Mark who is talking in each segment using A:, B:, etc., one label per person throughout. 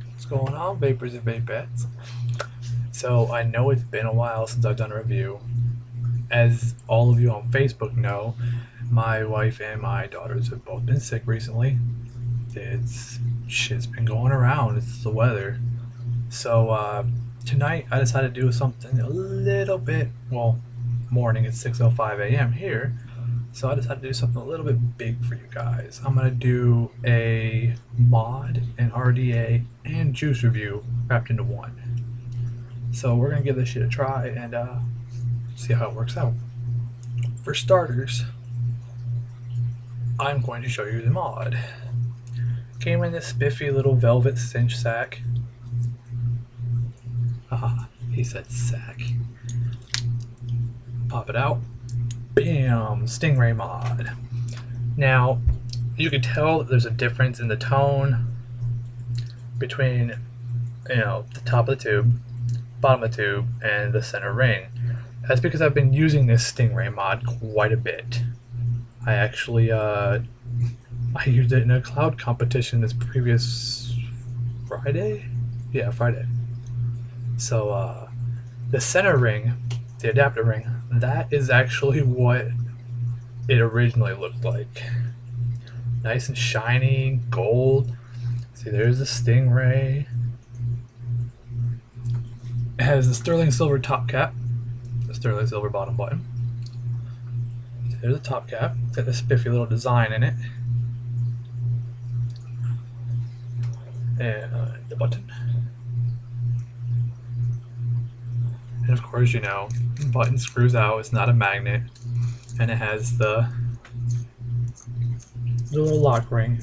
A: What's going on, vapors and vapettes? So I know it's been a while since I've done a review. As all of you on Facebook know, my wife and my daughters have both been sick recently. Shit's been going around. It's the weather. So tonight I decided to do something a little bit, well, morning at 6:05 a.m. here. So I decided to do something a little bit big for you guys. I'm going to do a mod, an RDA, and juice review wrapped into one. So we're going to give this shit a try and see how it works out. For starters, I'm going to show you the mod. Came in this spiffy little velvet cinch sack. Haha, he said sack. Pop it out. Bam! Stingray mod. Now, you can tell that there's a difference in the tone between, the top of the tube, bottom of the tube, and the center ring. That's because I've been using this Stingray mod quite a bit. I actually, I used it in a cloud competition this previous Friday? Yeah, Friday. So, the center ring, the adapter ring, that is actually what it originally looked like. Nice and shiny, gold. See, there's the Stingray. It has the sterling silver top cap, the sterling silver bottom button. There's the top cap. It's got this spiffy little design in it. And the button. And of course, the button screws out. It's not a magnet. And it has the little lock ring.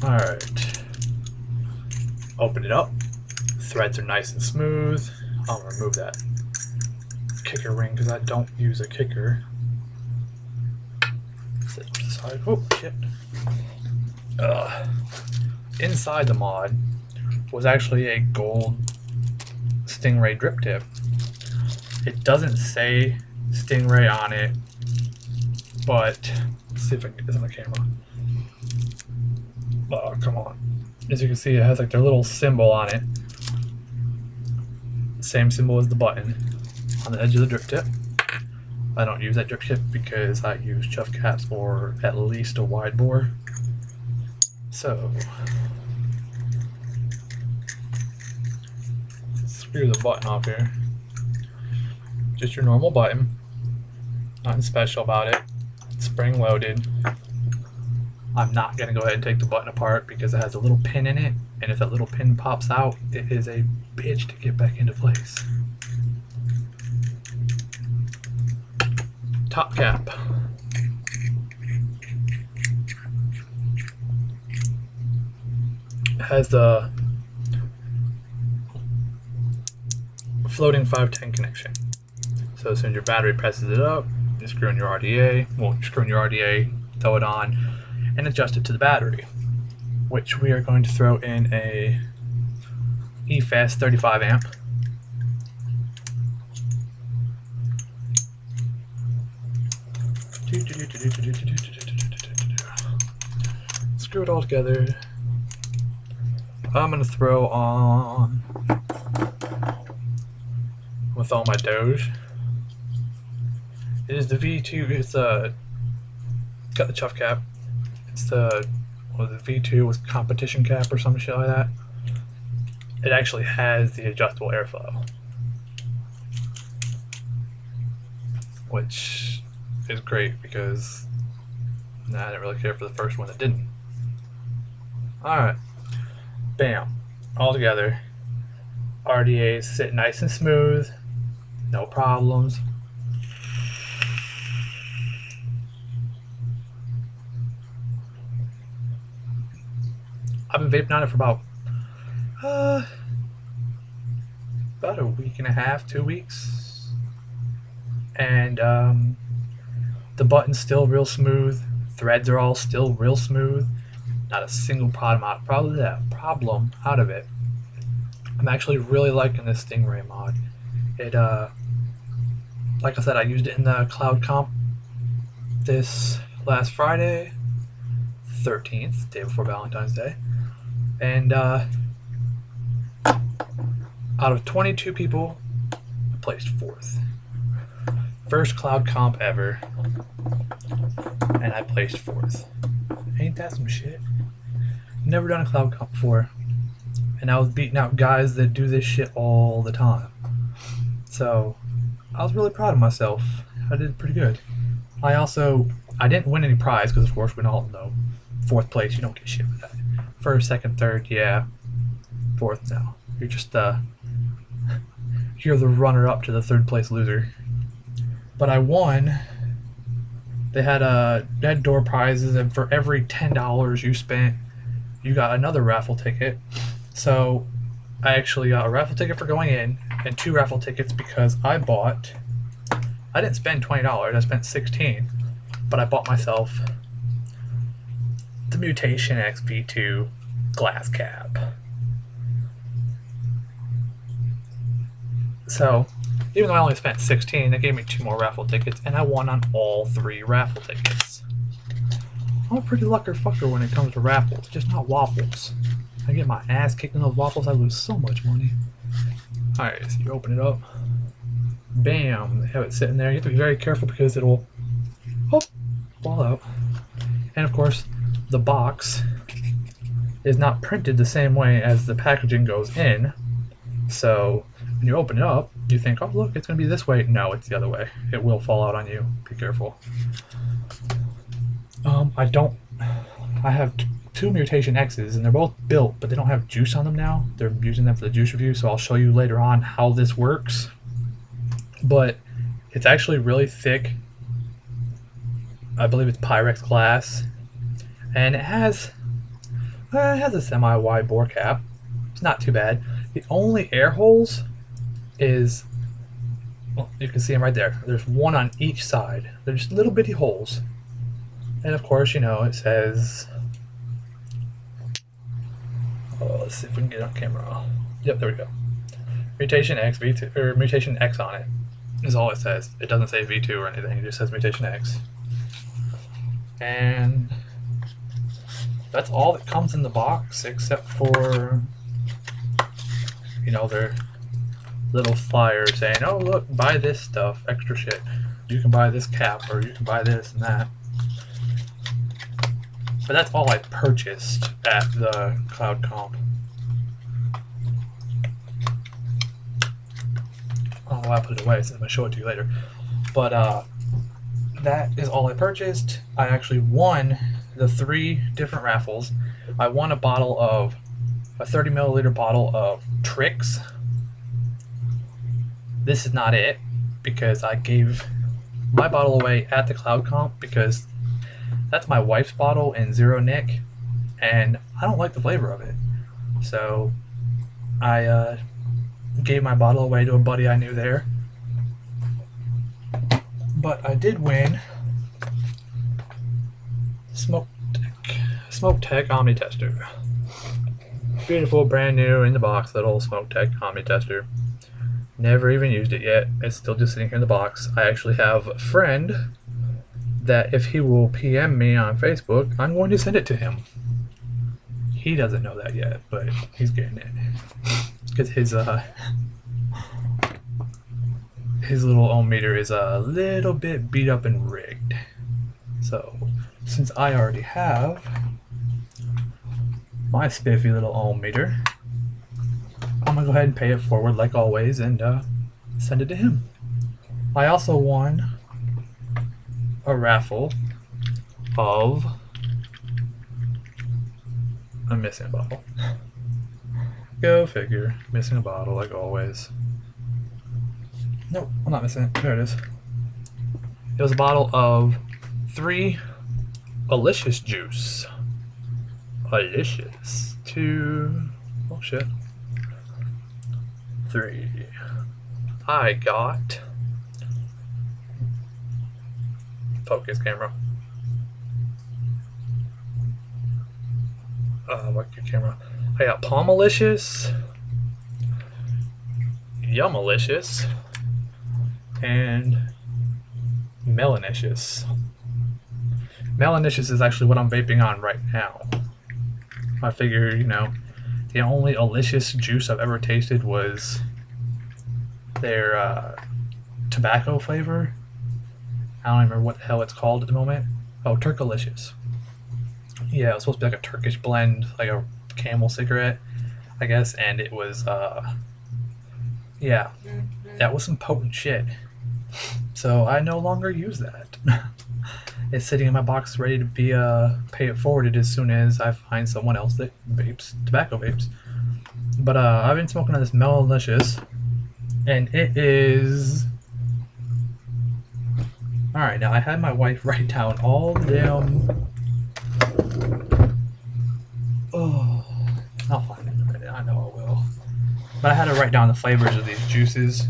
A: Alright. Open it up. Threads are nice and smooth. I'll remove that kicker ring because I don't use a kicker. Set to the side. Oh, shit. Inside the mod was actually a gold Stingray drip tip. It doesn't say Stingray on it, but let's see if I can get this on the camera. Oh, come on. As you can see, it has like their little symbol on it. Same symbol as the button on the edge of the drip tip. I don't use that drip tip because I use Chuff caps or at least a wide bore. So, screw the button off here. Just your normal button. Nothing special about it. Spring loaded. I'm not going to go ahead and take the button apart because it has a little pin in it, and if that little pin pops out, it is a bitch to get back into place. Top cap. It has the floating 510 connection. So as soon as your battery presses it up, you screw in your RDA. Well, you screw in your RDA, throw it on, and adjust it to the battery, which we are going to throw in a eFast 35 amp. Screw it all together. I'm going to throw on with all my Doge. It is the V2. It's got the Chuff cap. It's the V2 with competition cap or some shit like that. It actually has the adjustable airflow, which is great because I didn't really care for the first one that didn't. Alright, bam, all together. RDAs sit nice and smooth, no problems. I've been vaping on it for about a week and a half, 2 weeks, and the button's still real smooth. Threads are all still real smooth. Not a single problem out of it. I'm actually really liking this Stingray mod. It like I said, I used it in the cloud comp this last Friday. 13th, day before Valentine's Day. And out of 22 people, I placed 4th. First cloud comp ever, and I placed 4th. Ain't that some shit? Never done a cloud comp before, and I was beating out guys that do this shit all the time. So I was really proud of myself. I did pretty good. I didn't win any prize because, of course, we all know 4th place, you don't get shit for that. 1st, 2nd, 3rd, yeah. 4th, no. You're just you're the runner-up to the 3rd place loser. But I won. They had door prizes, and for every $10 you spent, you got another raffle ticket. So I actually got a raffle ticket for going in and 2 raffle tickets because I didn't spend $20, I spent $16, but I bought myself the MutationX V2 glass cap. So even though I only spent $16, they gave me 2 more raffle tickets, and I won on all 3 raffle tickets. I'm a pretty lucky fucker when it comes to raffles, just not waffles. I get my ass kicked in those waffles, I lose so much money. Alright, so you open it up. Bam! They have it sitting there. You have to be very careful because it'll fall out. And of course, the box is not printed the same way as the packaging goes in. So when you open it up, you think, oh look, it's going to be this way. No, it's the other way. It will fall out on you. Be careful. I have 2 MutationX's, and they're both built, but they don't have juice on them now. They're using them for the juice review, so I'll show you later on how this works. But it's actually really thick. I believe it's Pyrex glass, and it has a semi-wide bore cap. It's not too bad. The only air holes is, well, you can see them right there. There's 1 on each side. They're just little bitty holes. And of course, you know, it says, let's see if we can get it on camera. Yep, there we go. MutationX V2, or MutationX on it is all it says. It doesn't say V2 or anything. It just says MutationX. And that's all that comes in the box, except for, you know, their little flyer saying, oh look, buy this stuff, extra shit. You can buy this cap, or you can buy this and that. But that's all I purchased at the Cloud Comp. Oh, I put it away, so I'm going to show it to you later. But that is all I purchased. I actually won the 3 different raffles. I won a 30 milliliter bottle of Tricks. This is not it, because I gave my bottle away at the Cloud Comp because that's my wife's bottle in Zero Nick, and I don't like the flavor of it. So I gave my bottle away to a buddy I knew there. But I did win Smoke Tech Omni Tester. Beautiful, brand new in the box, little Smoke Tech Omni Tester. Never even used it yet. It's still just sitting here in the box. I actually have a friend that if he will PM me on Facebook, I'm going to send it to him. He doesn't know that yet, but he's getting it. Because his little ohm meter is a little bit beat up and rigged. So, since I already have my spiffy little ohm meter, I'm going to go ahead and pay it forward like always and send it to him. I also won a raffle of, I'm missing a bottle. Go figure, missing a bottle like always. Nope, I'm not missing it. There it is. It was a bottle of 3 Alicious juice. Alicious. 2, oh shit. 3. I got, focus camera. What's your camera? I got Palmalicious, Yumalicious, and Melanicious. Melanicious is actually what I'm vaping on right now. I figure, you know, the only Alicious juice I've ever tasted was their tobacco flavor. I don't even remember what the hell it's called at the moment. Oh, Turkalicious. Yeah, it was supposed to be like a Turkish blend, like a Camel cigarette, I guess, and it was, yeah, that was some potent shit. So I no longer use that. It's sitting in my box ready to be pay it forwarded as soon as I find someone else that vapes tobacco vapes. But I've been smoking on this Melanicious, and it is... Alright, now I had my wife write down all the damn... Oh, I'll find it in a minute, I know I will. But I had to write down the flavors of these juices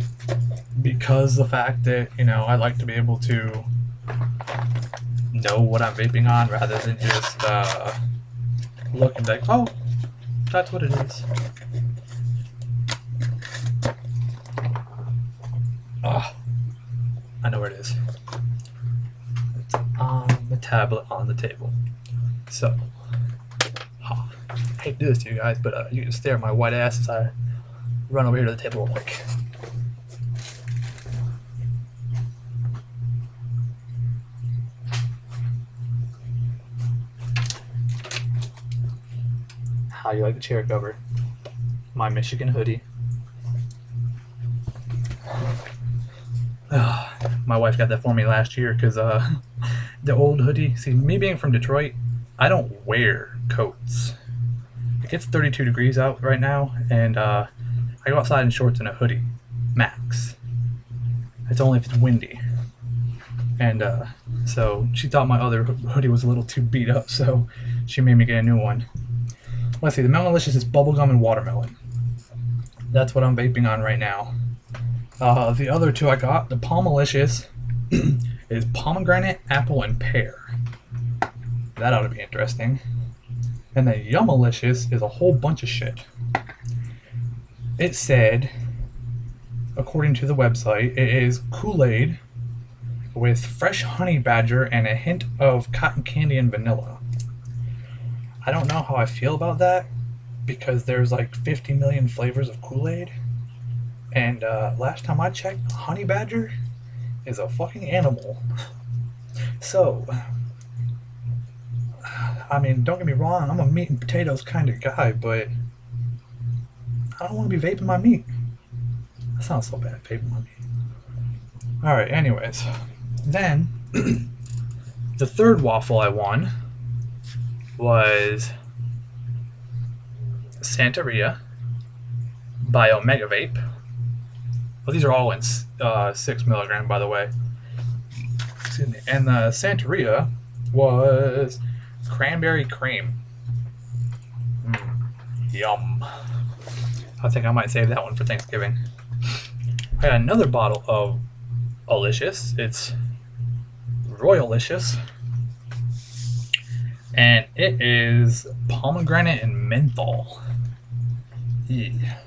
A: because the fact that, you know, I like to be able to know what I'm vaping on rather than just look and be like, oh, that's what it is. Oh, I know where it is. It's on the tablet on the table. So, I hate to do this to you guys, but you can stare at my white ass as I run over here to the table real quick. How you like the chair cover? My Michigan hoodie. My wife got that for me last year because the old hoodie. See, me being from Detroit, I don't wear coats. It gets 32 degrees out right now, and I go outside in shorts and a hoodie, max. It's only if it's windy. And so she thought my other hoodie was a little too beat up, so she made me get a new one. Let's see, the Melanicious is bubblegum and watermelon. That's what I'm vaping on right now. The other two I got, the Palmalicious is pomegranate, apple, and pear. That ought to be interesting. And the Yumalicious is a whole bunch of shit. It said, according to the website, it is Kool-Aid with fresh honey badger and a hint of cotton candy and vanilla. I don't know how I feel about that because there's like 50 million flavors of Kool-Aid. And last time I checked, honey badger is a fucking animal. So, I mean, don't get me wrong, I'm a meat and potatoes kind of guy, but I don't want to be vaping my meat. That sounds so bad, vaping my meat. Alright, anyways. Then, the third waffle I won was Santeria by Omega Vape. Well, these are all in 6 milligram, by the way. Excuse me. And the Santeria was cranberry cream. Yum. I think I might save that one for Thanksgiving. I got another bottle of Alicious. It's Royalicious. And it is pomegranate and menthol. Yeah.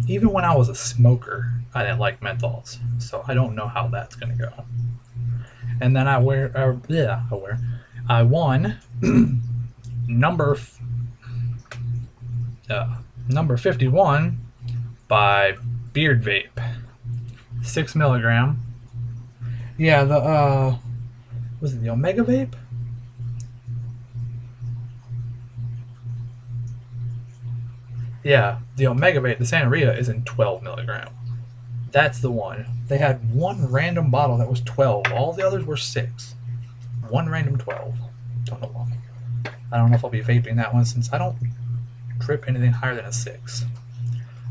A: Even when I was a smoker, I didn't like menthols. So I don't know how that's going to go. And then I won number 51 by Beard Vape. 6 milligram. Yeah, was it the Omega Vape? Yeah, the Omega Vape, the Santeria, is in 12 milligram. That's the one. They had one random bottle that was 12. All the others were 6. One random 12. Don't know why. I don't know if I'll be vaping that one since I don't trip anything higher than a 6.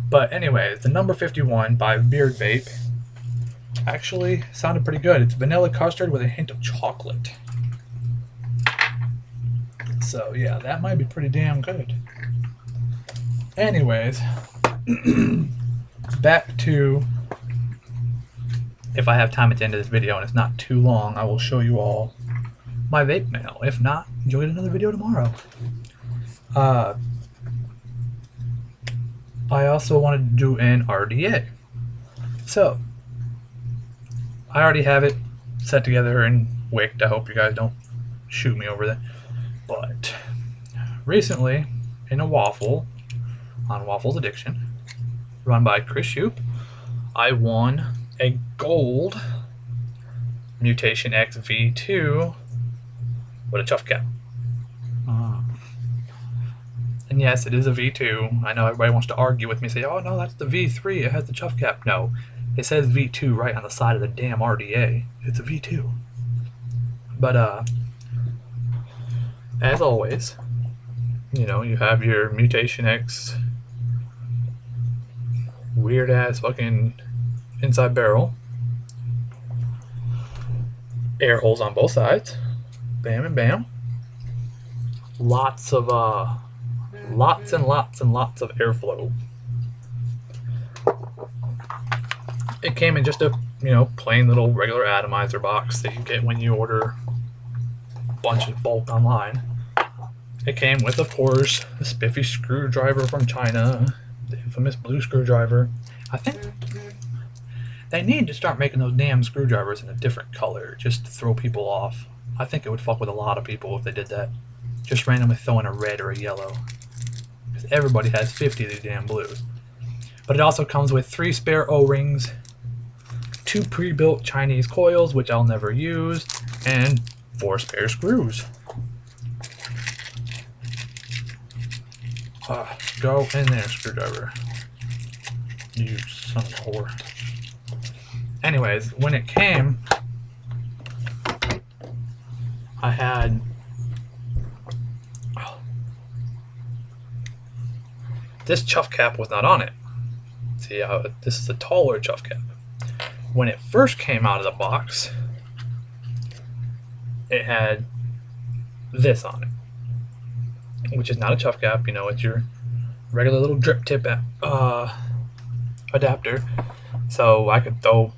A: But anyways, the number 51 by Beard Vape actually sounded pretty good. It's vanilla custard with a hint of chocolate. So yeah, that might be pretty damn good. Anyways, back to, if I have time at the end of this video and it's not too long, I will show you all my vape mail. If not, you'll get another video tomorrow. I also wanted to do an RDA. So, I already have it. set together and wicked. I hope you guys don't shoot me over that. But recently, in a waffle on Waffles Addiction, run by Chris Shoup, I won a gold MutationX V2 with a Chuff cap. And yes, it is a V2. I know everybody wants to argue with me, say, oh no, that's the V3, it has the Chuff cap. No, it says V2 right on the side of the damn RDA. It's a V2. But as always, you know, you have your MutationX weird ass fucking inside barrel, air holes on both sides, bam and bam, lots and lots of airflow. It came in just a, you know, plain little regular atomizer box that you get when you order a bunch of bulk online. It came with, of course, the spiffy screwdriver from China, the infamous blue screwdriver. I think they need to start making those damn screwdrivers in a different color just to throw people off. I think it would fuck with a lot of people if they did that. Just randomly throwing a red or a yellow. Because everybody has 50 of these damn blues. But it also comes with 3 spare O-rings, 2 pre-built Chinese coils, which I'll never use, and 4 spare screws. Go in there, screwdriver. You son of a whore. Anyways, when it came, I had this Chuff cap was not on it. See how this is a taller Chuff cap. When it first came out of the box, it had this on it, which is not a Chuff cap. You know, it's your regular little drip tip adapter. So I could throw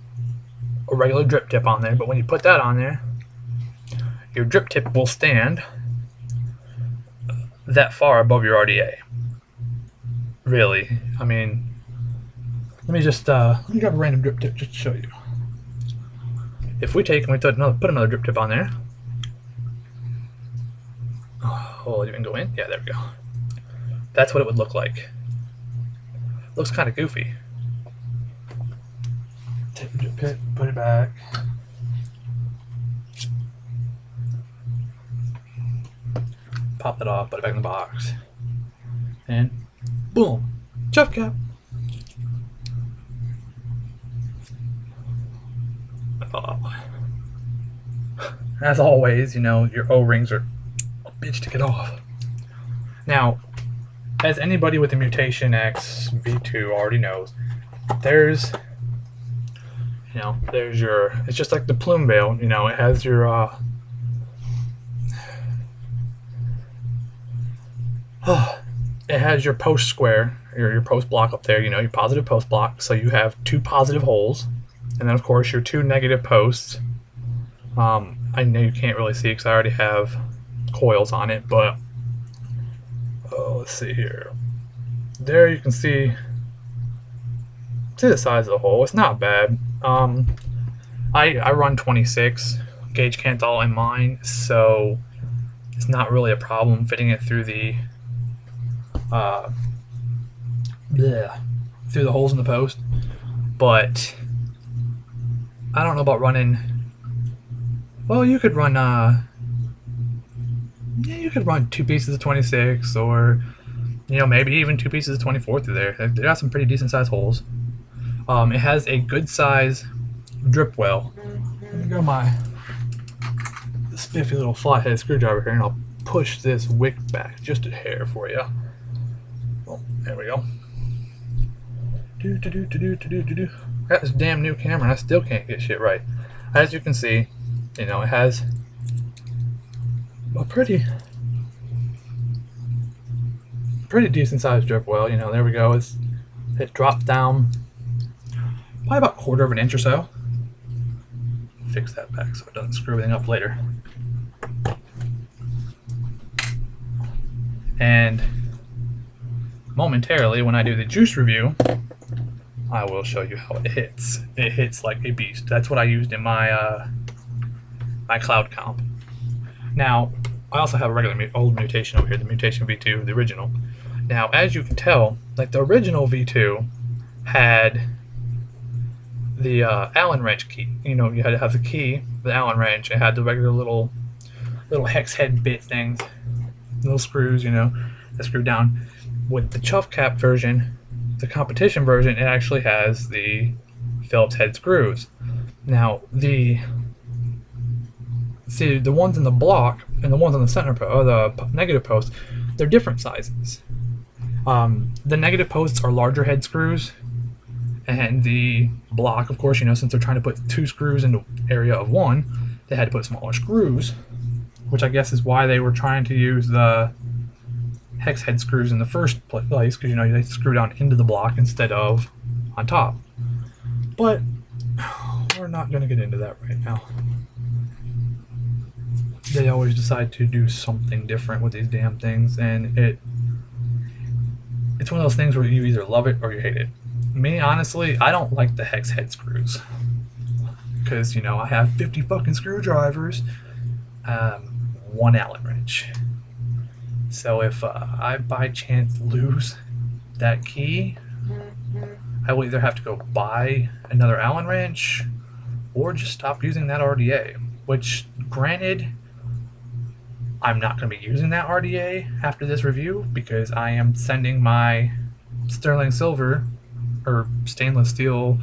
A: a regular drip tip on there, but when you put that on there, your drip tip will stand that far above your RDA. Really, I mean, let me grab a random drip tip just to show you. If we take and we put another drip tip on there. Oh, you can go in? Yeah, there we go. That's what it would look like. Looks kind of goofy. Take the drip tip, put it back. Pop that off, put it back in the box. And boom, Chuff cap. As always, you know, your O-rings are a bitch to get off. Now, as anybody with the MutationX V2 already knows, there's your, it's just like the plume veil, you know, it has your, it has your post square, your post block up there, you know, your positive post block, so you have 2 positive holes, and then of course your 2 negative posts. I know you can't really see because I already have coils on it, but let's see here. There you can see the size of the hole. It's not bad. I run 26 gauge Canthal in mine, so it's not really a problem fitting it through the through the holes in the post. But I don't know about running. Well, you could run you could run 2 pieces of 26, or you know, maybe even 2 pieces of 24 through there. They got some pretty decent sized holes. It has a good size drip well. Let me go my spiffy little flathead screwdriver here, and I'll push this wick back just a hair for you. Oh, there we go. I got this damn new camera and I still can't get shit right. As you can see, you know, it has a pretty decent sized drip well. You know, there we go. It drops down probably about 1/4 of an inch or so. Fix that back so it doesn't screw everything up later. And momentarily, when I do the juice review, I will show you how it hits. It hits like a beast. That's what I used in my my cloud comp. Now, I also have a regular old mutation over here, the Mutation V2, the original. Now, as you can tell, like the original V2 had the Allen wrench key. You know, you had to have the key, the Allen wrench. It had the regular little hex head bit things, little screws, you know, that screw down. With the Chuff cap version, the competition version, it actually has the Phillips head screws. Now, the ones in the block and the ones on the center or the negative post, they're different sizes. The negative posts are larger head screws, and the block, of course, you know, since they're trying to put 2 screws in the area of 1, they had to put smaller screws, which I guess is why they were trying to use the hex head screws in the first place, because, you know, they screw down into the block instead of on top. But we're not going to get into that right now. They always decide to do something different with these damn things, and it's one of those things where you either love it or you hate it. Me, honestly, I don't like the hex head screws, because, you know, I have 50 fucking screwdrivers, 1 Allen wrench. So if I by chance lose that key, I will either have to go buy another Allen wrench or just stop using that RDA, which, granted, I'm not going to be using that RDA after this review, because I am sending my sterling silver or stainless steel,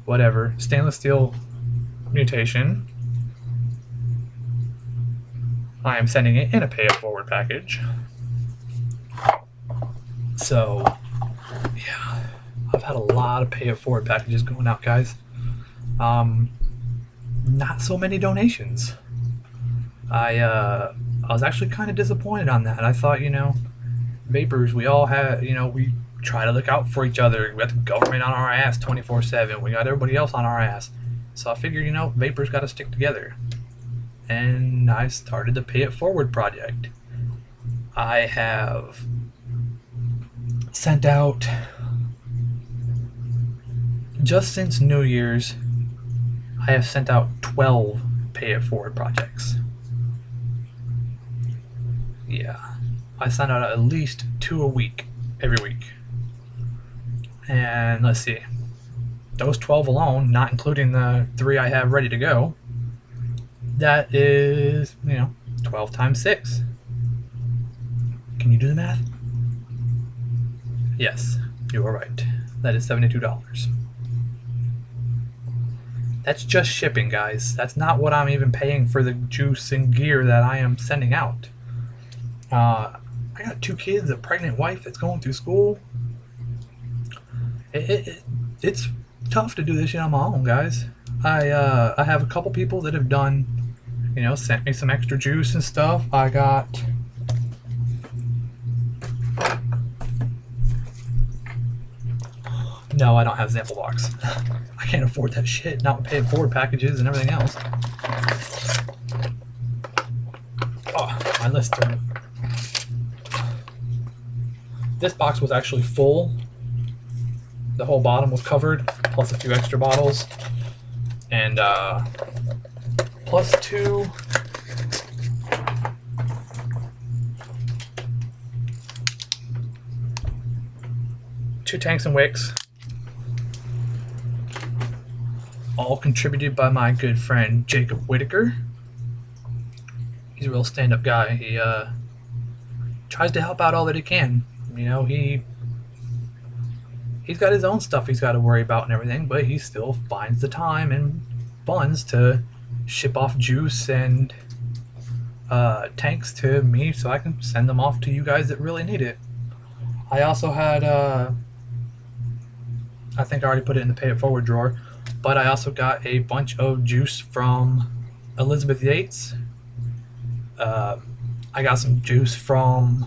A: whatever, stainless steel mutation. I am sending it in a pay it forward package. So, yeah, I've had a lot of pay it forward packages going out, guys. Not so many donations. I was actually kind of disappointed on that. I thought, you know, vapors, we all have, you know, we try to look out for each other. We got the government on our ass 24/7. We got everybody else on our ass. So I figured, you know, vapors got to stick together. And I started the Pay It Forward project. I have sent out, just since New Year's, I have sent out 12 Pay It Forward projects. Yeah, I send out at least 2 a week, every week. And let's see, those 12 alone, not including the 3 I have ready to go, that is, you know, 12 times 6. Can you do the math? Yes, you are right. That is $72. That's just shipping, guys. That's not what I'm even paying for the juice and gear that I am sending out. I got 2 kids, a pregnant wife that's going through school. It's tough to do this shit on my own, guys. I have a couple people that have done, you know, sent me some extra juice and stuff. I got no, I don't have sample box. I can't afford that shit, not paying forward packages and everything else. Oh, my lister. This box was actually full. The whole bottom was covered, plus a few extra bottles. And plus 2 tanks and wicks, all contributed by my good friend Jacob Whitaker. He's a real stand-up guy. He tries to help out all that he can. You know, he's got his own stuff he's got to worry about and everything, but he still finds the time and funds to ship off juice and tanks to me so I can send them off to you guys that really need it. I also had, I think I already put it in the Pay It Forward drawer, but I also got a bunch of juice from Elizabeth Yates. I got some juice from,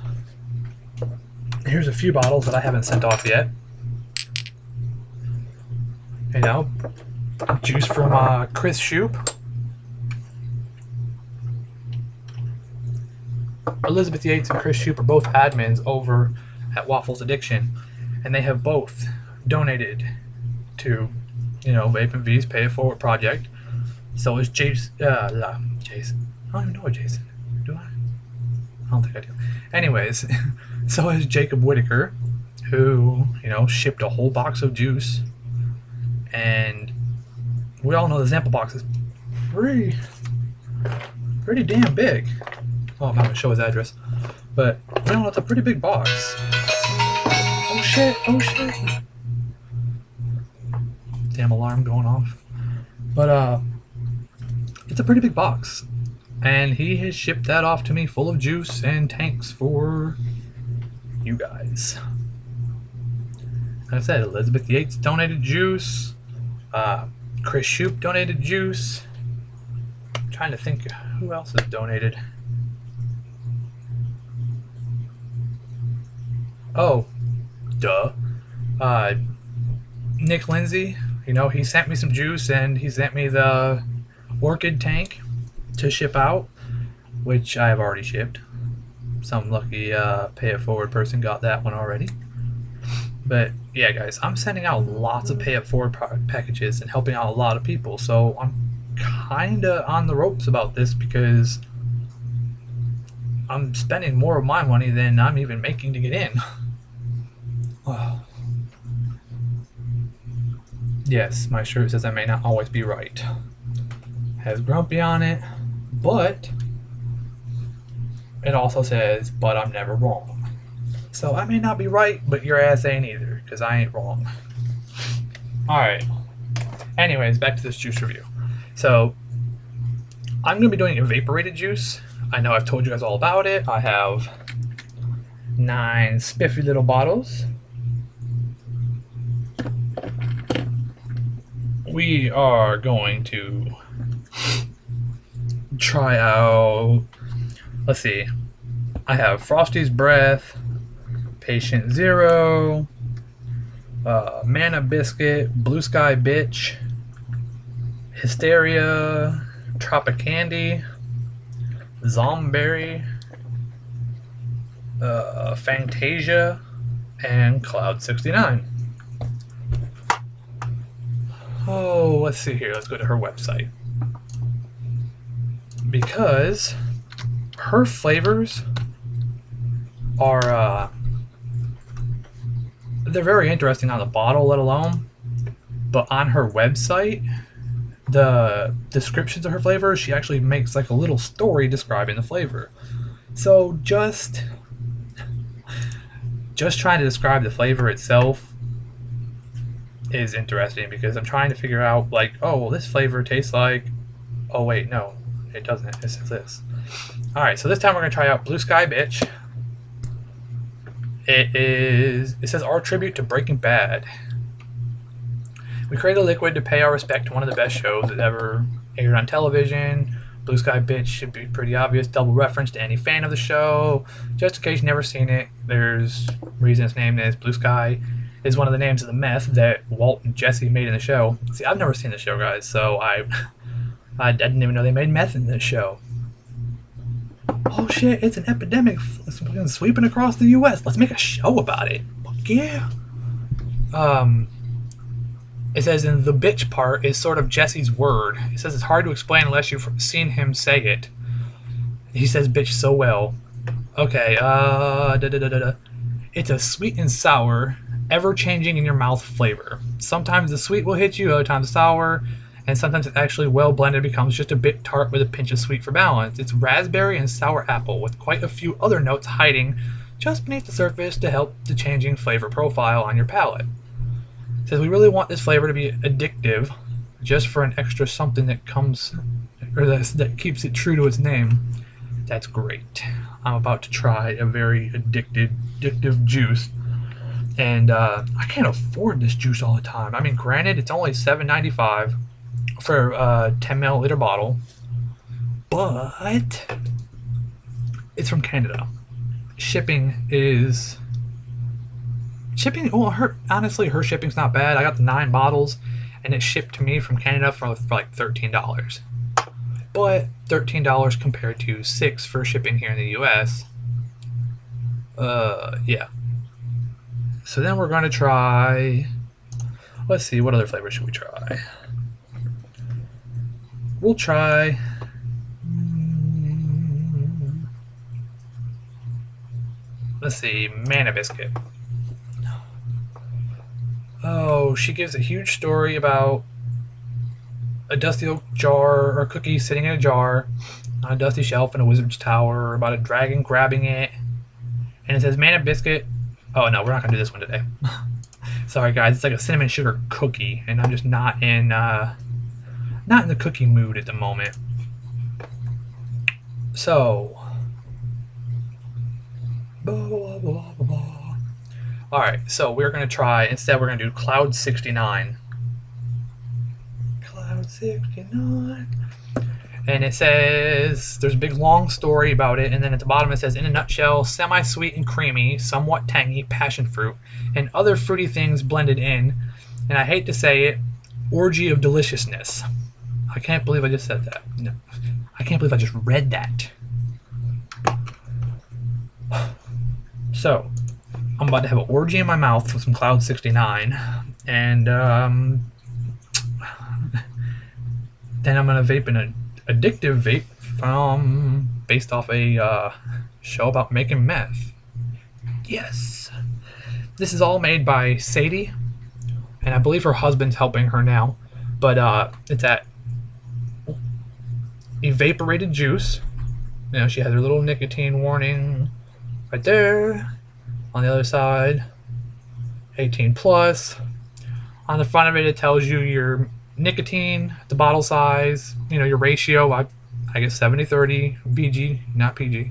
A: here's a few bottles that I haven't sent off yet. You know, juice from Chris Shoup. Elizabeth Yates and Chris Shoup are both admins over at Waffles Addiction, and they have both donated to, you know, Vape and V's Pay It Forward project. So is Jason. Jason. I don't even know a Jason. Do I? I don't think I do. Anyways, so is Jacob Whitaker, who, you know, shipped a whole box of juice. And we all know the sample box is pretty damn big. Oh, I'm not going to show his address. But we all know it's a pretty big box. Oh shit, oh shit. Damn alarm going off. But, it's a pretty big box. And he has shipped that off to me full of juice and tanks for you guys. Like I said, Elizabeth Yates donated juice. Chris Shoup donated juice. I'm trying to think who else has donated. Oh, duh. Nick Lindsay, you know, he sent me some juice and he sent me the Orchid tank to ship out, which I have already shipped. Some lucky pay it forward person got that one already. But yeah, guys, I'm sending out lots of pay it forward packages and helping out a lot of people, so I'm kinda on the ropes about this because I'm spending more of my money than I'm even making to get in. Oh. Yes, my shirt says I may not always be right. Has Grumpy on it, but it also says, but I'm never wrong. So I may not be right, but your ass ain't either, because I ain't wrong. Alright. Anyways, back to this juice review. So, I'm going to be doing Evaperated juice. I know I've told you guys all about it. I have 9 spiffy little bottles. We are going to try out, let's see, I have Frosty's Breath, Patient Zero, Mana Biscuit, Blue Sky Bitch, Hysteria, Tropicandy, Zomberry, Fantasia, and Cloud 69. Oh, let's see here. Let's go to her website. Because her flavors are, they're very interesting on the bottle, let alone. But on her website, the descriptions of her flavors, she actually makes like a little story describing the flavor. So just trying to describe the flavor itself is interesting because I'm trying to figure out like, oh, well, this flavor tastes like, oh wait, no, it doesn't. It says this. All right, so this time we're gonna try out Blue Sky Bitch. It says our tribute to Breaking Bad. We create a liquid to pay our respect to one of the best shows that ever aired on television. Blue Sky Bitch should be pretty obvious double reference to any fan of the show. Just in case you've never seen it, there's reason it's named is Blue Sky is one of the names of the meth that Walt and Jesse made in the show. See, I've never seen the show, guys, so I didn't even know they made meth in this show. Oh shit, it's an epidemic sweeping across the US. Let's make a show about it. Fuck yeah. It says in the bitch part is sort of Jesse's word. It says it's hard to explain unless you've seen him say it. He says bitch so well. Okay, It's a sweet and sour, ever-changing in your mouth flavor. Sometimes the sweet will hit you, other times the sour, and sometimes it actually well-blended becomes just a bit tart with a pinch of sweet for balance. It's raspberry and sour apple with quite a few other notes hiding just beneath the surface to help the changing flavor profile on your palate. It says we really want this flavor to be addictive just for an extra something that comes, or that keeps it true to its name. That's great. I'm about to try a very addictive juice. And I can't afford this juice all the time. I mean, granted, it's only $7.95 for a 10 milliliter bottle, but it's from Canada. Shipping, well, honestly, her shipping's not bad. I got the 9 bottles, and it shipped to me from Canada for like $13. But $13 compared to $6 for shipping here in the US. Yeah. So then we're going to try, let's see, what other flavor should we try? we'll try. Let's see, Mana Biscuit. Oh, she gives a huge story about a dusty oak jar or cookie sitting in a jar on a dusty shelf in a wizard's tower, about a dragon grabbing it, and it says Mana Biscuit. Oh no, we're not gonna do this one today. Sorry guys, it's like a cinnamon sugar cookie, and I'm just not in the cookie mood at the moment. So, all right, so we're gonna try. Instead, we're gonna do Cloud 69. Cloud 69. And it says, there's a big long story about it, and then at the bottom it says, in a nutshell, semi-sweet and creamy, somewhat tangy passion fruit, and other fruity things blended in, and I hate to say it, orgy of deliciousness. I can't believe I just said that. No, I can't believe I just read that. So, I'm about to have an orgy in my mouth with some Cloud 69, and then I'm going to vape an addictive vape based off a show about making meth. Yes. This is all made by Sadie, and I believe her husband's helping her now, but it's at Evaporated Juice. You know, she has her little nicotine warning right there. On the other side, 18 plus. On the front of it, it tells you your nicotine, the bottle size, you know, your ratio. I guess 70-30 VG, not PG.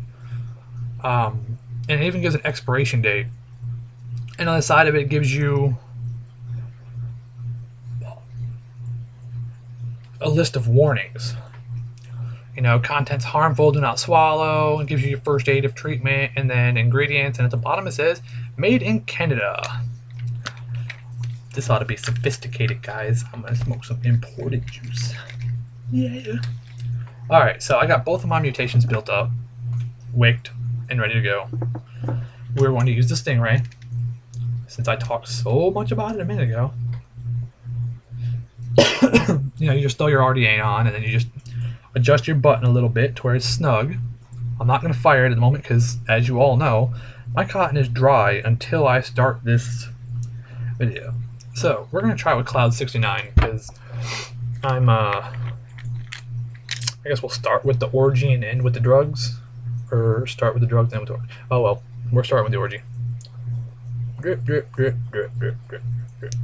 A: And it even gives an expiration date. And on the side of it, it gives you a list of warnings. You know, contents harmful, do not swallow, and gives you your first aid of treatment, and then ingredients, and at the bottom it says, made in Canada. This ought to be sophisticated, guys. I'm going to smoke some imported juice. Yeah. Alright, so I got both of my mutations built up, wicked, and ready to go. We're going to use the Stingray, since I talked so much about it a minute ago. You know, you just throw your RDA on, and then you just adjust your button a little bit to where it's snug. I'm not going to fire it at the moment because, as you all know, my cotton is dry until I start this video. So, we're going to try with Cloud 69 because I guess we'll start with the orgy and end with the drugs. Or start with the drugs and end with the orgy. Oh well, we're starting with the orgy. Drip, drip, drip, drip, drip, drip, drip.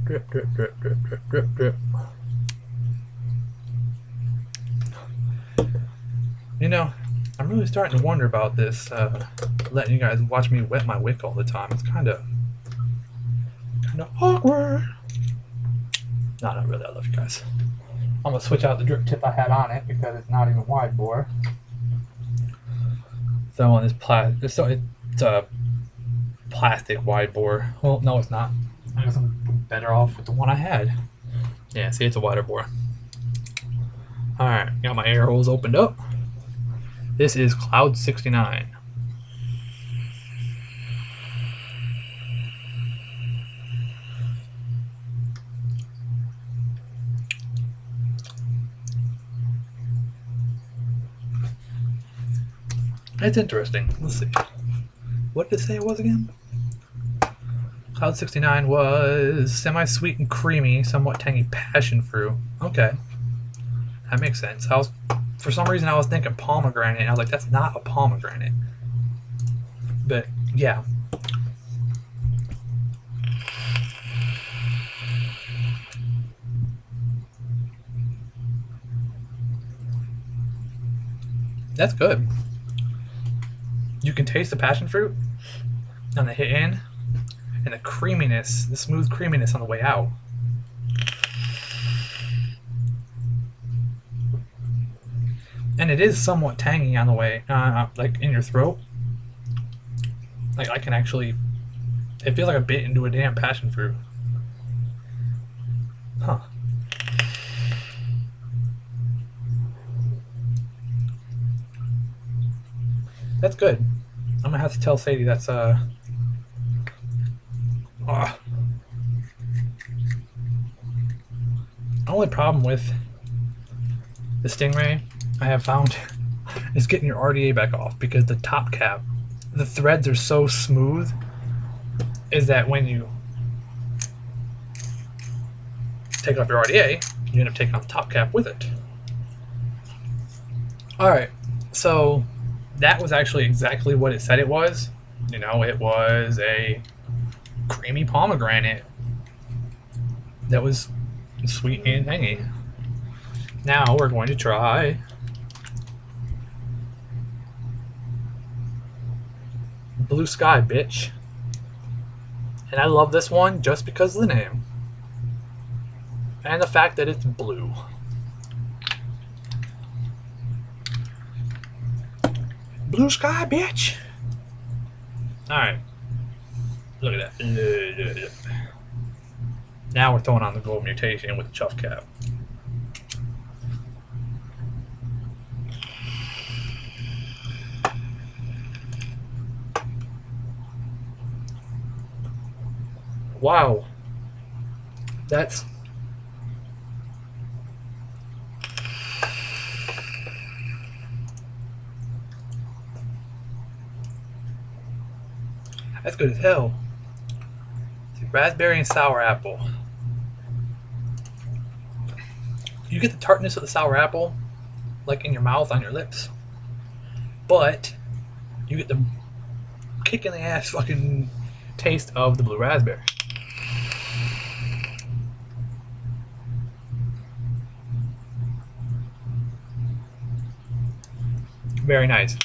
A: Drip, drip, drip, drip, drip, drip, drip. You know, I'm really starting to wonder about this, letting you guys watch me wet my wick all the time. It's kind of awkward. No, not really. I love you guys. I'm going to switch out the drip tip I had on it because it's not even wide bore. So on this it's a plastic wide bore. Well, no, it's not. I guess I'm better off with the one I had. Yeah, see, it's a wider bore. Alright, got my air holes opened up. This is Cloud 69. It's interesting. Let's see. What did it say it was again? Cloud 69 was semi-sweet and creamy, somewhat tangy passion fruit. Okay. That makes sense. For some reason I was thinking pomegranate, and I was like, that's not a pomegranate. But, yeah. That's good. You can taste the passion fruit on the hit in, and the creaminess, the smooth creaminess on the way out. And it is somewhat tangy on the way, like in your throat. Like I can actually, it feels like a bit into a damn passion fruit. Huh. That's good. I'm gonna have to tell Sadie that's the only problem with the Stingray, I have found, is getting your RDA back off, because the top cap, the threads are so smooth, is that when you take off your RDA, you end up taking off the top cap with it. Alright, so that was actually exactly what it said it was. You know, it was a creamy pomegranate that was sweet and tangy. Now we're going to try Blue Sky, bitch. And I love this one just because of the name. And the fact that it's blue. Blue Sky, bitch! Alright. Look at that. Now we're throwing on the gold mutation with the Chuff cap. Wow. That's good as hell. Raspberry and sour apple. You get the tartness of the sour apple, like in your mouth, on your lips, but you get the kick in the ass fucking taste of the blue raspberry. Very nice.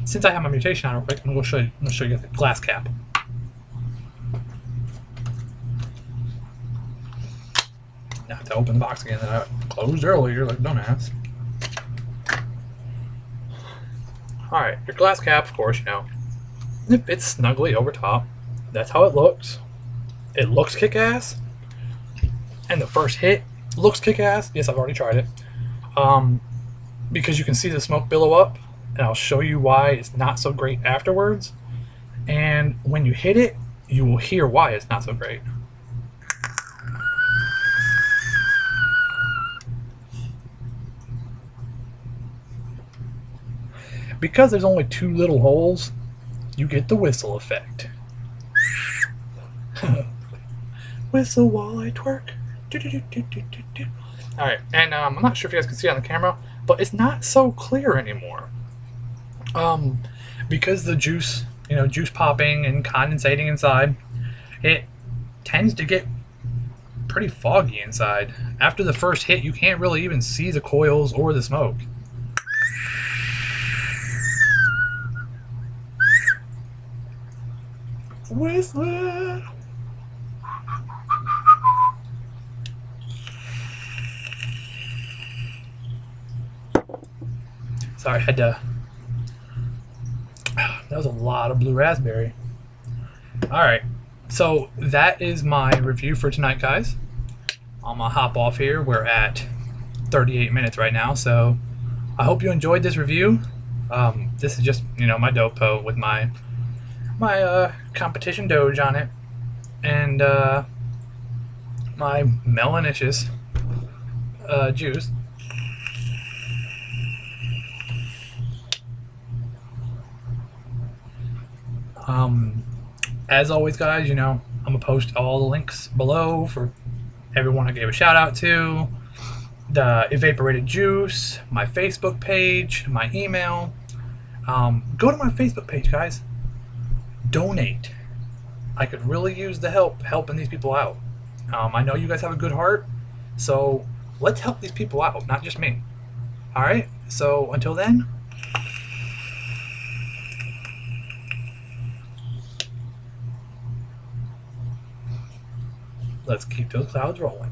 A: Since I have my mutation on real quick, I'm going to show you the glass cap. Now I have to open the box again that I closed earlier like a dumbass. Alright, your glass cap, of course, you know, it fits snugly over top. That's how it looks. It looks kick-ass. And the first hit looks kick-ass. Yes, I've already tried it. Because you can see the smoke billow up. And I'll show you why it's not so great afterwards. And when you hit it, you will hear why it's not so great. Because there's only 2 little holes, you get the whistle effect. Whistle while I twerk. Alright, and I'm not sure if you guys can see it on the camera, but it's not so clear anymore. Because the juice, you know, juice popping and condensating inside, it tends to get pretty foggy inside. After the first hit, you can't really even see the coils or the smoke. Whistler. Sorry, I had to. That was a lot of blue raspberry. Alright, so that is my review for tonight, guys. I'm gonna hop off here. We're at 38 minutes right now, so I hope you enjoyed this review. This is just, you know, my dopo with my competition Doge on it, and my melanicious juice. As always, guys, you know, I'm gonna post all the links below for everyone I gave a shout out to, the Evaperated juice, my Facebook page, my email. Go to my Facebook page, guys. Donate. I could really use the help helping these people out. I know you guys have a good heart, so let's help these people out, not just me. Alright, so until then, let's keep those clouds rolling.